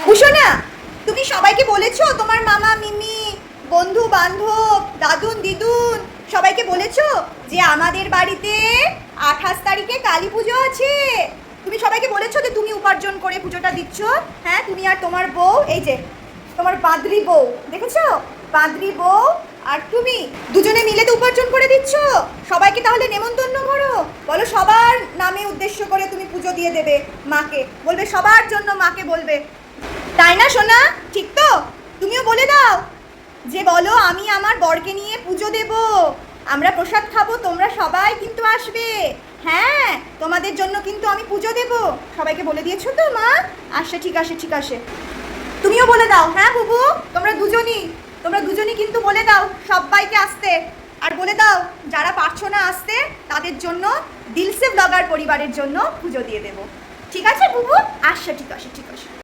ভূষণা, তুমি সবাইকে বলেছো? তোমার মামা মিমি, বন্ধু বান্ধব, দাদুন দিদুন সবাইকে বলেছো যে আমাদের বাড়িতে 28 তারিখে কালী পুজো আছে? তুমি সবাইকে বলেছো যে তুমি উপার্জন করে পুজোটা দিচ্ছ? হ্যাঁ, তুমি আর তোমার বউ, এই যে তোমার বাঁদরি বউ, দেখেছো? বাঁদরি বউ আর তুমি দুজনে মিলে তো উপার্জন করে দিচ্ছ। সবাইকে তাহলে নেমন্তন্ন করো, বলো সবার নামে উদ্দেশ্য করে তুমি পুজো দিয়ে দেবে মাকে, বলবে সবার জন্য মাকে বলবে, তাই না সোনা? ঠিক তো? তুমিও বলে দাও যে বলো আমি আমার বরকে নিয়ে পুজো দেব, আমরা প্রসাদ খাবো, তোমরা সবাই কিন্তু আসবে। হ্যাঁ, তোমাদের জন্য কিন্তু আমি পুজো দেব। সবাইকে বলে দিয়েছো তো মা? আচ্ছা, ঠিক আছে ঠিক আছে। তুমিও বলে দাও। হ্যাঁ বুবু, তোমরা দুজনই কিন্তু বলে দাও সবাইকে আসতে। আর বলে দাও যারা পারছো না আসতে তাদের জন্য দিলসে ব্লগার পরিবারের জন্য পুজো দিয়ে দেবো। ঠিক আছে বুবু? আচ্ছা, ঠিক আছে ঠিক আছে।